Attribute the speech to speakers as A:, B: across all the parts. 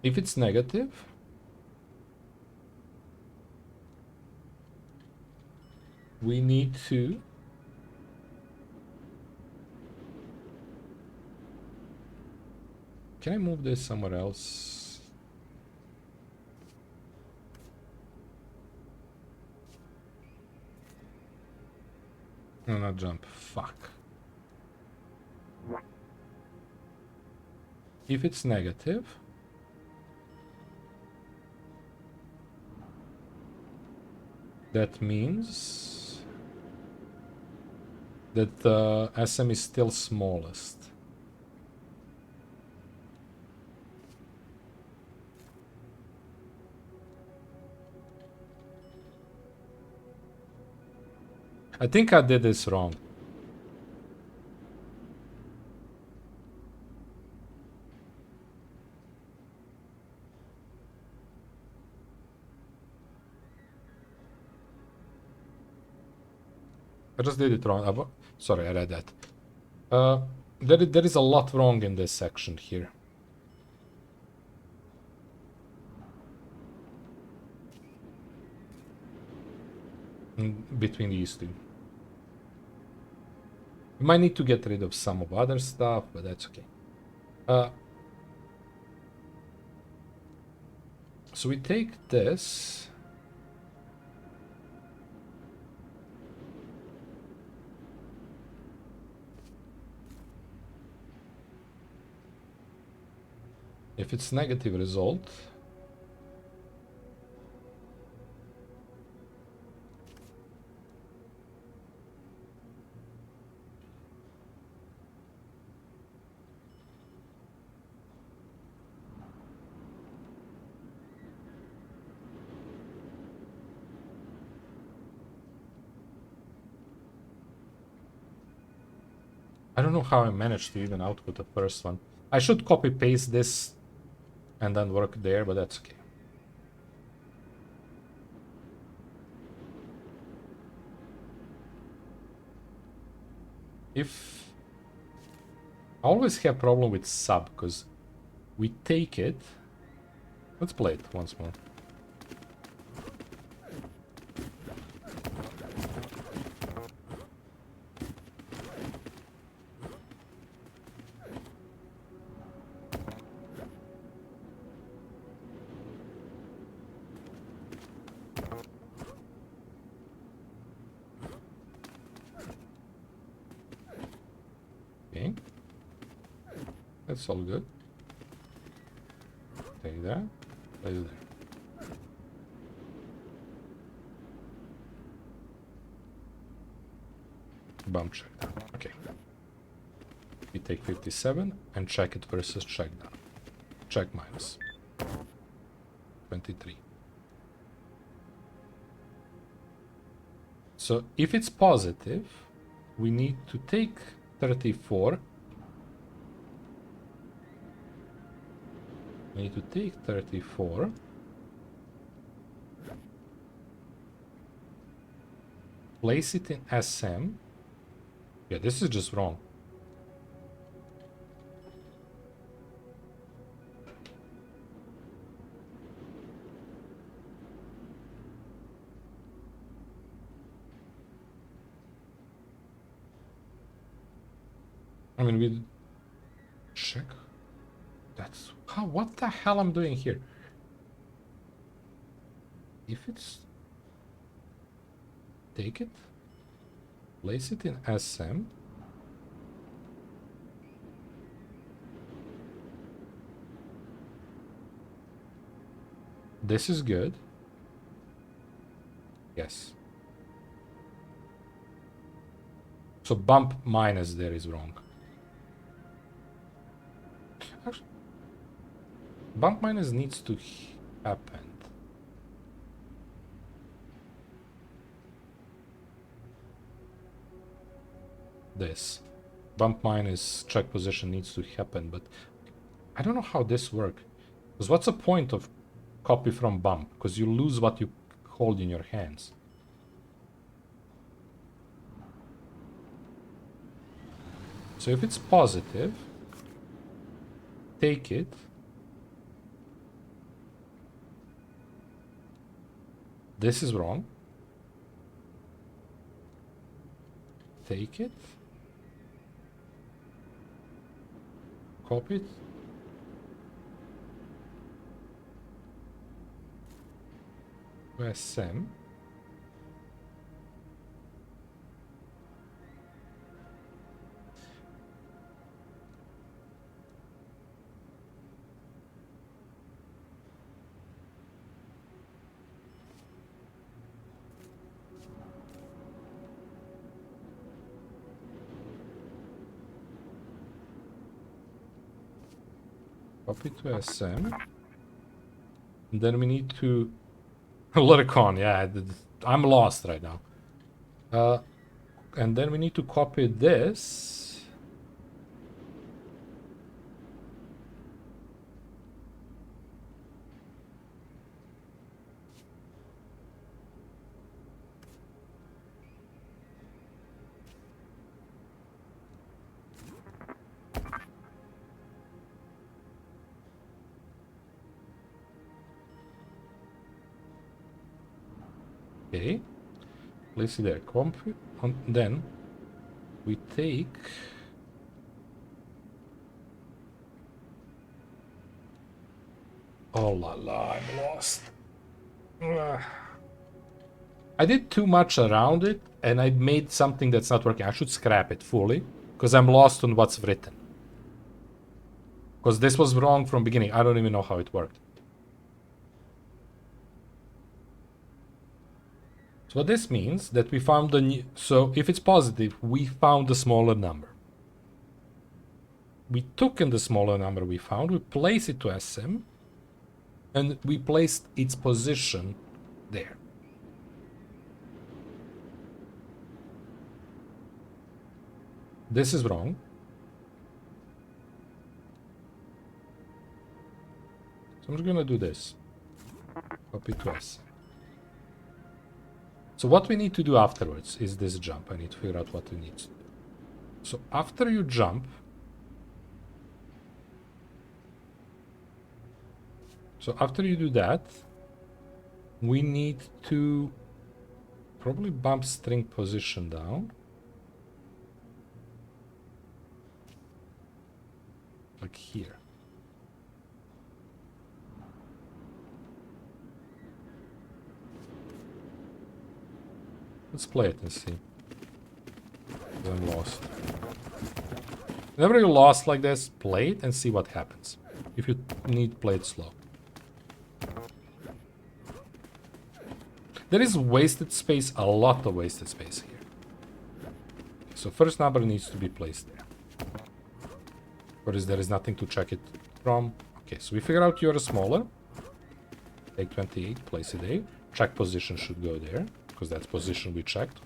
A: If it's negative, we need to can I move this somewhere else? No, not jump. Fuck. If it's negative, that means that the SM is still smallest. I think I did this wrong. I just did it wrong. Sorry, I read that. There is a lot wrong in this section here. Between these two. We might need to get rid of some of other stuff, but that's okay. So we take this. If it's negative result, I don't know how I managed to even output the first one. I should copy paste this and then work there, but that's okay. If I always have problem with sub because we take it. Let's play it once more. Okay. That's all good. Take that. Place it there. Bump check down. Okay. We take 57 and check it versus check down. Check minus. 23. So if it's positive, we need to take 34. We need to take 34. Place it in SM. Yeah, this is just wrong. I mean, we check. That's how. What the hell I'm doing here? If it's take it, place it in SM. This is good. Yes. So bump minus there is wrong. Actually, bump minus needs to happen. This. Bump minus check position needs to happen, but I don't know how this works. Because what's the point of copy from bump? Because you lose what you hold in your hands. So if it's positive, take it, This is wrong. Take it. Copy it. To SM. Copy to SM. And then we need to Luricon, yeah, I'm lost right now. And then we need to copy this. Okay, place it there. Copy, and then we take oh la la, I'm lost. Ugh. I did too much around it and I made something that's not working. I should scrap it fully because I'm lost on what's written. Because this was wrong from beginning. I don't even know how it worked. So what this means that we found the new, so if it's positive, we found the smaller number. We took in the smaller number we found, we place it to SM, and we placed its position there. This is wrong. So I'm just gonna do this. Copy to SM. So what we need to do afterwards is this jump. I need to figure out what we need to do. So after you jump, so after you do that, we need to probably bump string position down. Like here. Let's play it and see. I'm lost. Whenever you're lost like this, play it and see what happens. If you need, play it slow. There is wasted space, a lot of wasted space here. So first number needs to be placed there. Whereas there is nothing to check it from. Okay, so we figure out you're smaller. Take 28, place it there. Check position should go there, because that's position we checked.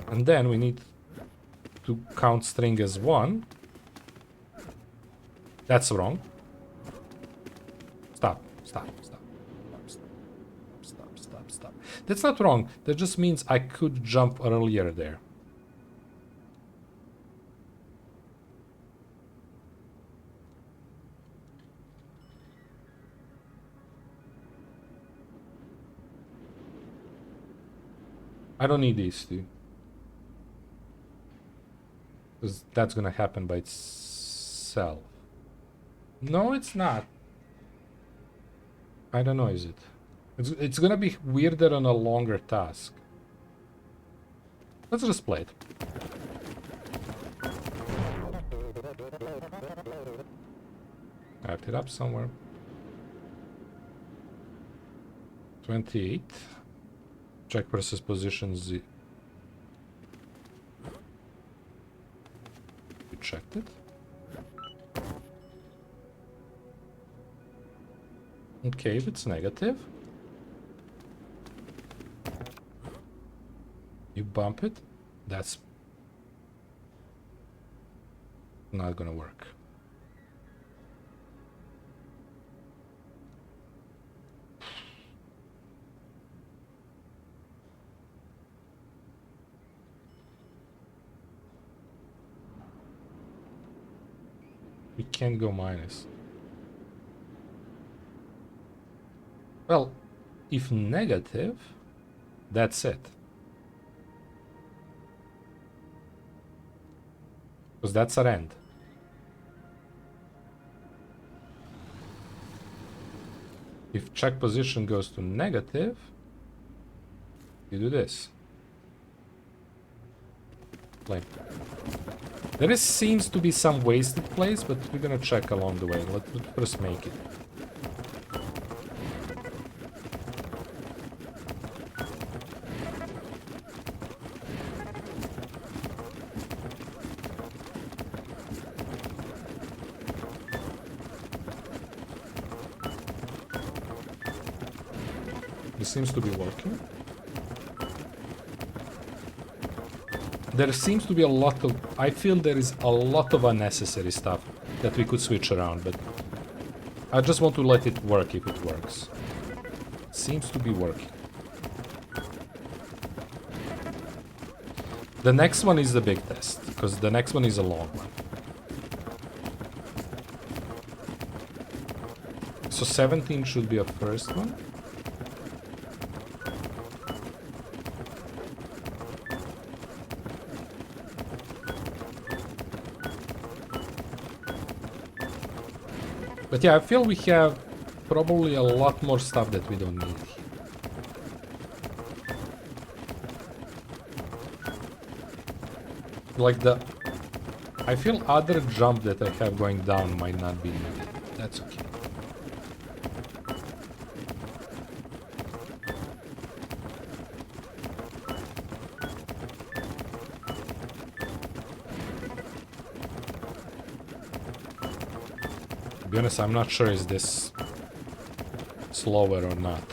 A: And then we need to count string as 1. That's wrong. Stop, stop, stop, stop, stop, stop, stop. That's not wrong. That just means I could jump earlier there. I don't need these two. Because that's gonna happen by itself. No, it's not. I don't know, is it? It's gonna be weirder on a longer task. Let's just play it. I have it up somewhere. 28. Check versus position Z. We checked it. Okay, if it's negative, you bump it. That's not gonna work. We can't go minus. Well, if negative, that's it. Because that's our end. If check position goes to negative, you do this. Play. There seems to be some wasted plays, but we're gonna check along the way. Let's first make it. This seems to be working. There seems to be a lot of... I feel there is a lot of unnecessary stuff that we could switch around, but I just want to let it work if it works. Seems to be working. The next one is the big test, because the next one is a long one. So 17 should be a first one. But yeah, I feel we have probably a lot more stuff that we don't need. Like the... I feel other jump that I have going down might not be needed. That's okay. To be honest, I'm not sure is this slower or not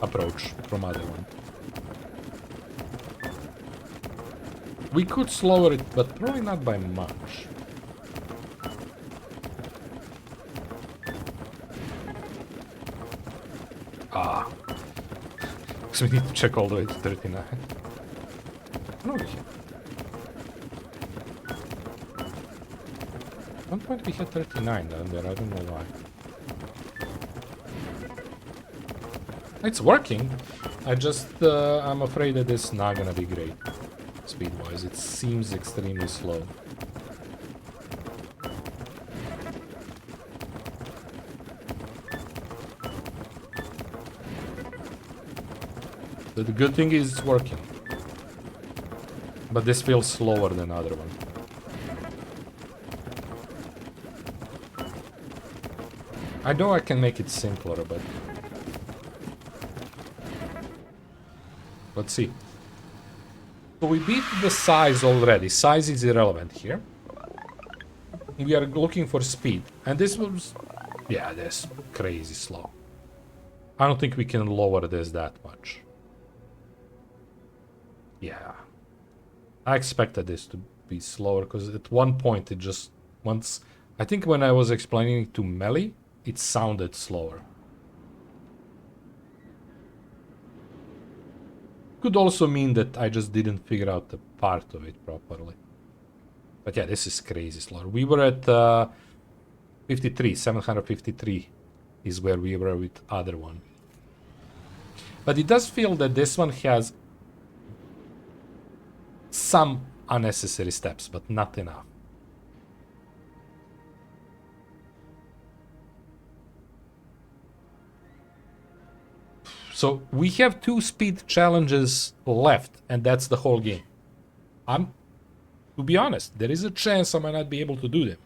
A: approach from other one. We could slower it, but probably not by much. Ah. So we need to check all the way to 39. No, we can. At one point we had 39 down there, I don't know why. It's working. I just, I'm afraid that it's not gonna be great. Speed-wise, it seems extremely slow. But the good thing is it's working. But this feels slower than the other one. I know I can make it simpler, but... let's see. So we beat the size already. Size is irrelevant here. We are looking for speed. And this was... yeah, this crazy slow. I don't think we can lower this that much. Yeah. I expected this to be slower, because at one point it just... once... I think when I was explaining it to Melly, it sounded slower. Could also mean that I just didn't figure out the part of it properly. But yeah, this is crazy slow. We were at 53, 753 is where we were with other one. But it does feel that this one has some unnecessary steps, but not enough. So we have 2 speed challenges left, and that's the whole game. To be honest, there is a chance I might not be able to do them.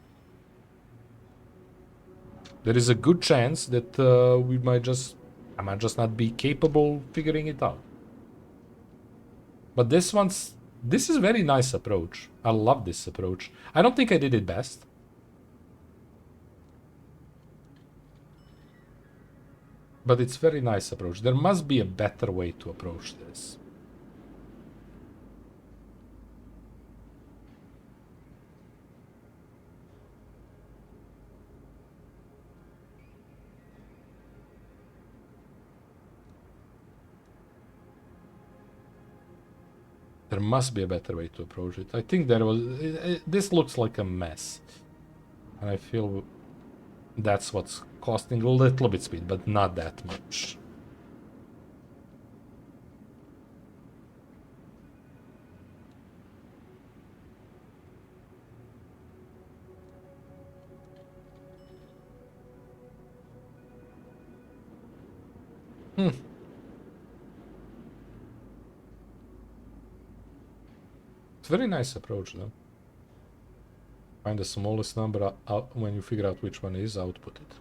A: There is a good chance that I might just not be capable figuring it out. But this is a very nice approach. I love this approach. I don't think I did it best. But it's very nice approach. There must be a better way to approach this. There must be a better way to approach it. I think there was... this looks like a mess. And I feel that's what's costing a little bit speed, but not that much. Hmm. It's a very nice approach, though. Find the smallest number out when you figure out which one is, output it.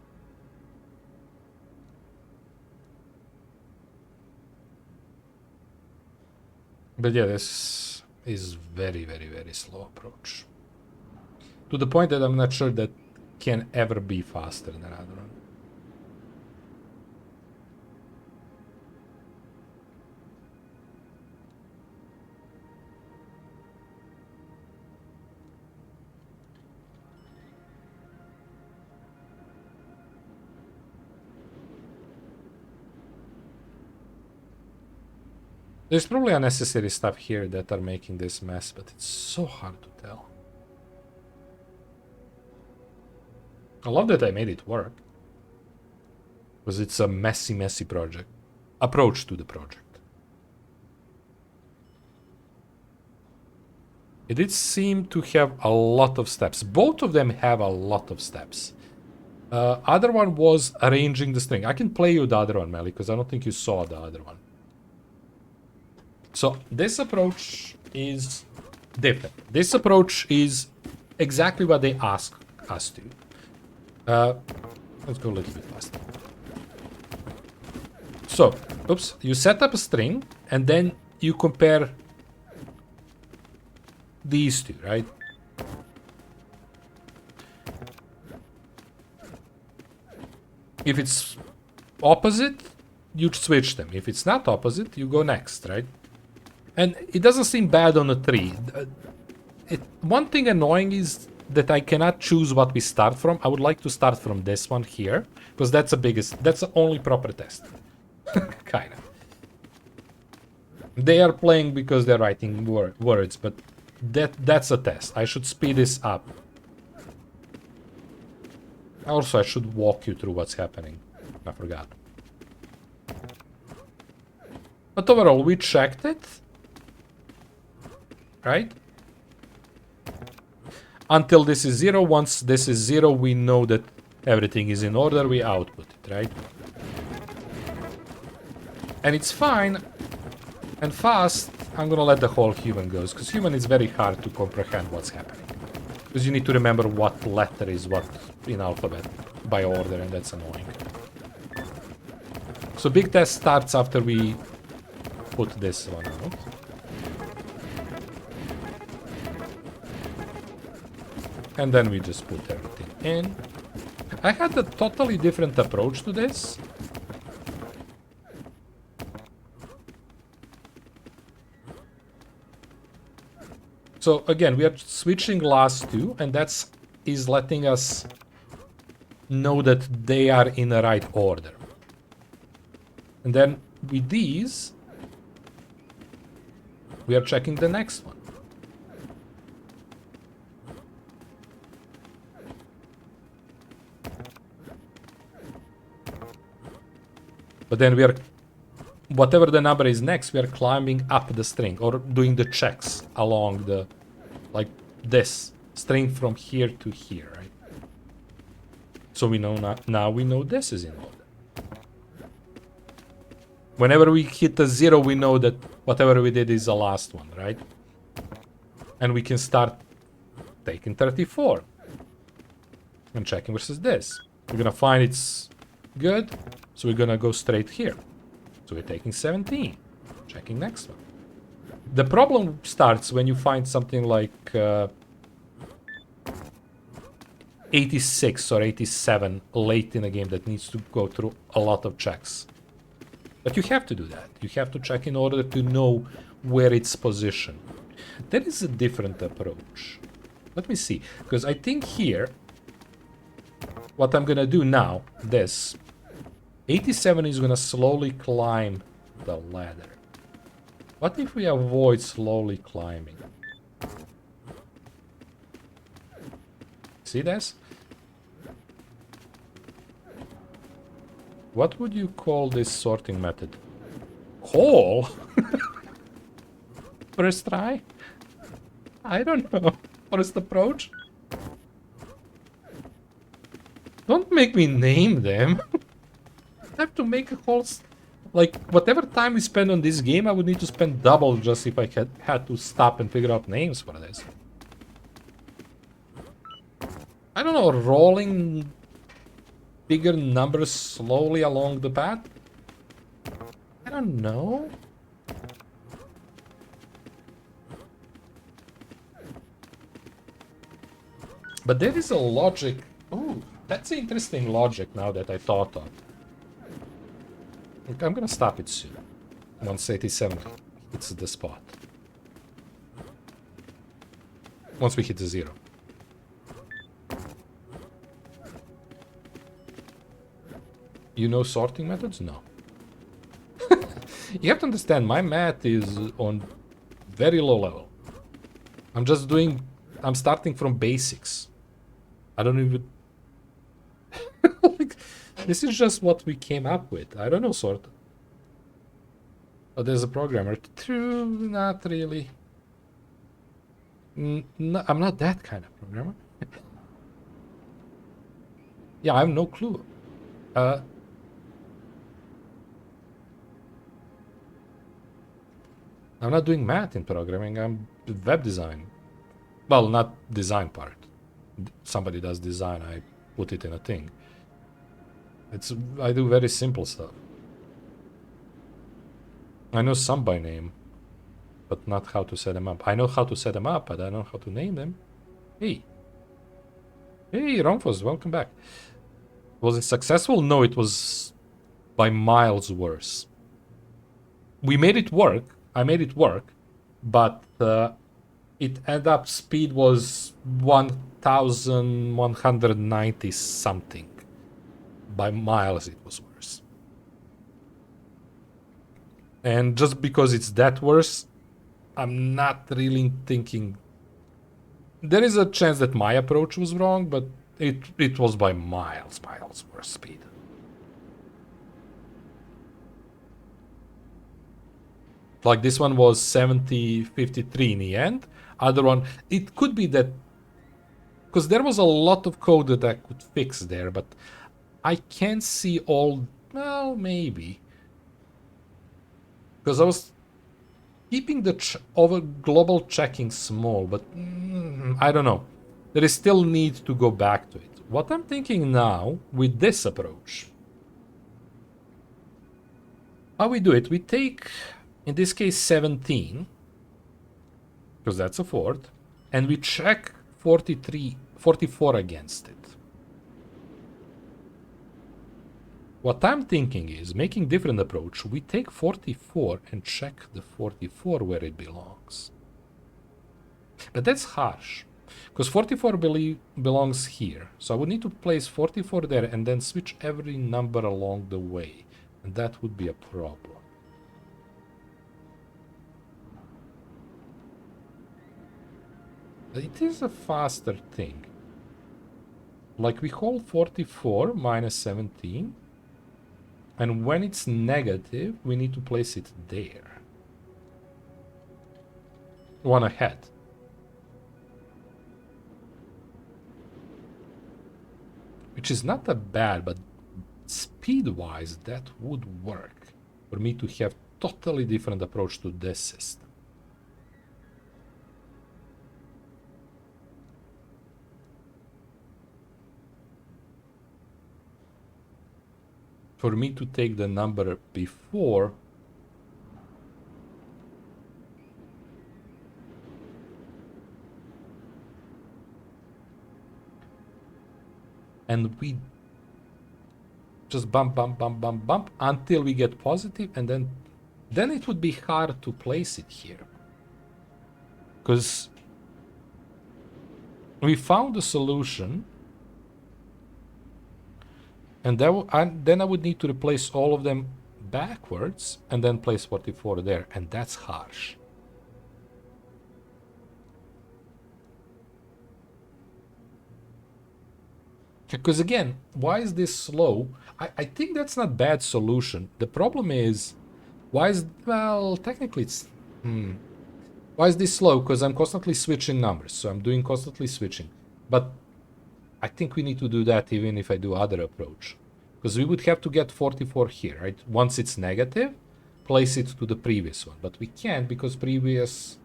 A: But yeah, this is very, very, very slow approach. To the point that I'm not sure that can ever be faster than other one. There's probably unnecessary stuff here that are making this mess, but it's so hard to tell. I love that I made it work. Because it's a messy, messy project. Approach to the project. It did seem to have a lot of steps. Both of them have a lot of steps. Other one was arranging the string. I can play you the other one, Melly, because I don't think you saw the other one. So this approach is different. This approach is exactly what they ask us to. Let's go a little bit faster. So, oops, you set up a string and then you compare these two, right? If it's opposite, you switch them. If it's not opposite, you go next, right? And it doesn't seem bad on a tree. One thing annoying is that I cannot choose what we start from. I would like to start from this one here, because that's the only proper test. Kind of. They are playing because they're writing words, but that's a test. I should speed this up. Also, I should walk you through what's happening. I forgot. But overall, we checked it. Right? Until this is 0. Once this is 0, we know that everything is in order. We output it, right? And it's fine and fast. I'm gonna let the whole human goes, because human is very hard to comprehend what's happening. Because you need to remember what letter is what in alphabet by order, and that's annoying. So big test starts after we put this one out. And then we just put everything in. I had a totally different approach to this. So again, we are switching last two, and that's letting us know that they are in the right order. And then with these, we are checking the next one. But then we are, whatever the number is next, we are climbing up the string or doing the checks along the, like this string from here to here, right? So we know now we know this is in order. Whenever we hit a 0, we know that whatever we did is the last one, right? And we can start taking 34 and checking versus this. We're gonna find it's good. So we're gonna go straight here. So we're taking 17. Checking next one. The problem starts when you find something like 86 or 87 late in a game that needs to go through a lot of checks. But you have to do that. You have to check in order to know where it's positioned. That is a different approach. Let me see. Because I think here, what I'm gonna do now, this, 87 is gonna slowly climb the ladder. What if we avoid slowly climbing? See this? What would you call this sorting method? Call? First try? I don't know. First approach? Don't make me name them. I have to make a whole Like, whatever time we spend on this game, I would need to spend double just if I had to stop and figure out names for this. I don't know, rolling bigger numbers slowly along the path? I don't know. But there is a logic. Oh, that's an interesting logic now that I thought of. I'm gonna stop it soon. Once 87 hits the spot. Once we hit the 0. You know sorting methods? No. You have to understand, my math is on very low level. I'm starting from basics. I don't even... like, this is just what we came up with. I don't know sort. But there's a programmer. True, not really. No, I'm not that kind of programmer. Yeah, I have no clue. I'm not doing math in programming, I'm web design. Well, not design part. Somebody does design, I put it in a thing. I do very simple stuff. I know some by name, but not how to set them up. I know how to set them up, but I don't know how to name them. Hey. Hey, Romfos, welcome back. Was it successful? No, it was by miles worse. We made it work. I made it work, but it ended up speed was 1190 something. By miles it was worse. And just because it's that worse, I'm not really thinking... There is a chance that my approach was wrong, but it was by miles worse speed. Like this one was 7053 in the end. Other one, it could be that... Because there was a lot of code that I could fix there, but I can't see all... Well, maybe. Because I was keeping the over global checking small, but I don't know. There is still need to go back to it. What I'm thinking now with this approach, how we do it, we take, in this case, 17, because that's a fourth, and we check 44 against it. What I'm thinking is, making different approach, we take 44 and check the 44 where it belongs. But that's harsh, because 44 belongs here. So I would need to place 44 there and then switch every number along the way. And that would be a problem. It is a faster thing. Like we hold 44 minus 17. And when it's negative, we need to place it there. One ahead. Which is not that bad, but speed-wise, that would work. For me to have totally different approach to this system. For me to take the number before and we just bump until we get positive, and then it would be hard to place it here, because we found a solution. And then I would need to replace all of them backwards and then place 44 there. And that's harsh. Because again, why is this slow? I think that's not a bad solution. The problem is, well, technically it's... Why is this slow? Because I'm constantly switching numbers. So I'm doing constantly switching. But I think we need to do that even if I do other approach. Because we would have to get 44 here, right? Once it's negative, place it to the previous one. But we can't because previous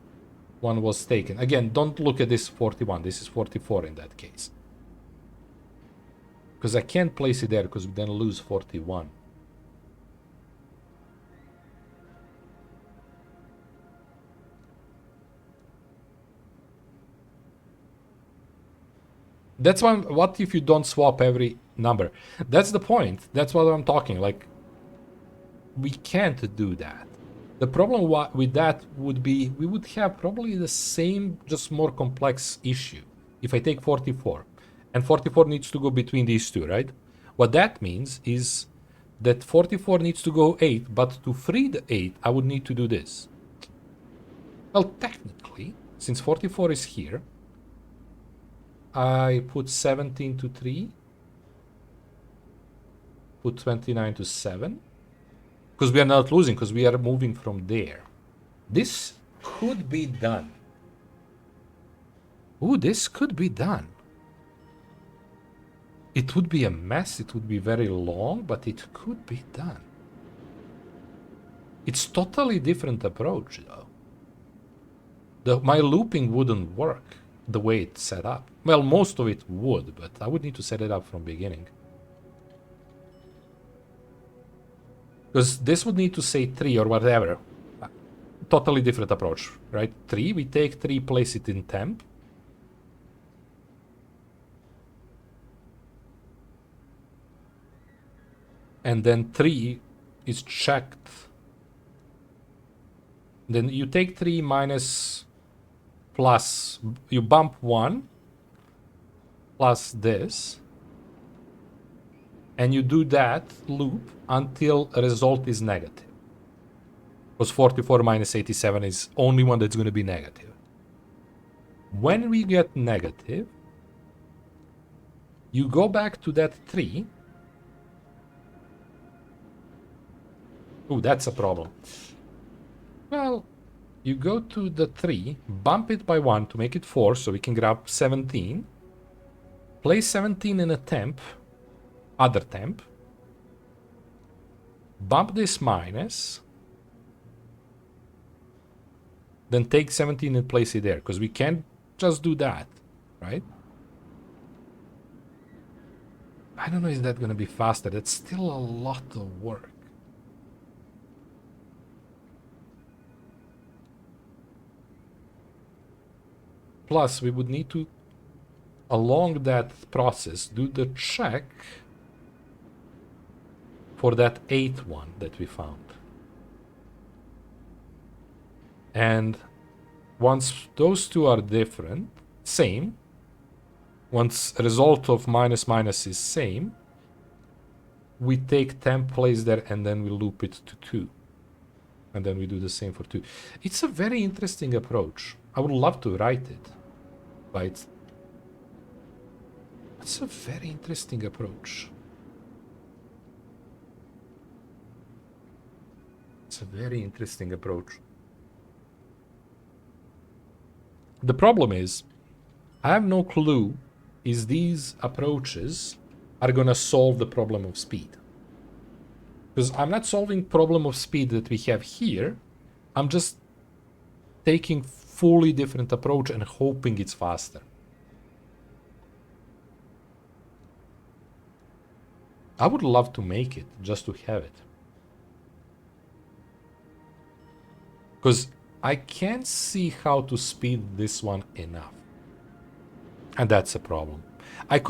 A: one was taken. Again, don't look at this 41. This is 44 in that case. Because I can't place it there because we then lose 41. That's why, what if you don't swap every number? That's the point. That's what I'm talking. Like, we can't do that. The problem with that would be we would have probably the same, just more complex issue. If I take 44, and 44 needs to go between these two, right? What that means is that 44 needs to go 8, but to free the 8, I would need to do this. Well, technically, since 44 is here, I put 17 to 3, put 29 to 7, because we are not losing, because we are moving from there. This could be done. Ooh, this could be done. It would be a mess, it would be very long, but it could be done. It's totally different approach, though. My looping wouldn't work the way it's set up. Well, most of it would, but I would need to set it up from beginning. Because this would need to say 3 or whatever. Totally different approach, right? 3, we take 3, place it in temp. And then 3 is checked. Then you take 3 minus plus, you bump 1 plus this, and you do that loop until a result is negative. Because 44 minus 87 is only one that's going to be negative. When we get negative, you go back to that 3. Oh, that's a problem. Well, you go to the 3, bump it by 1 to make it 4, so we can grab 17. Place 17 in a temp, other temp. Bump this minus. Then take 17 and place it there, because we can't just do that, right? I don't know if that's going to be faster. That's still a lot of work. Plus, we would need to, along that process, do the check for that 8th one that we found. And once those two are different, same, once result of minus minus is same, we take temp, place there, and then we loop it to 2. And then we do the same for 2. It's a very interesting approach. I would love to write it. But it's a very interesting approach. It's a very interesting approach. The problem is, I have no clue if these approaches are gonna solve the problem of speed. Because I'm not solving problem of speed that we have here. I'm just taking fully different approach and hoping it's faster. I would love to make it just to have it. Because I can't see how to speed this one enough. And that's a problem. I could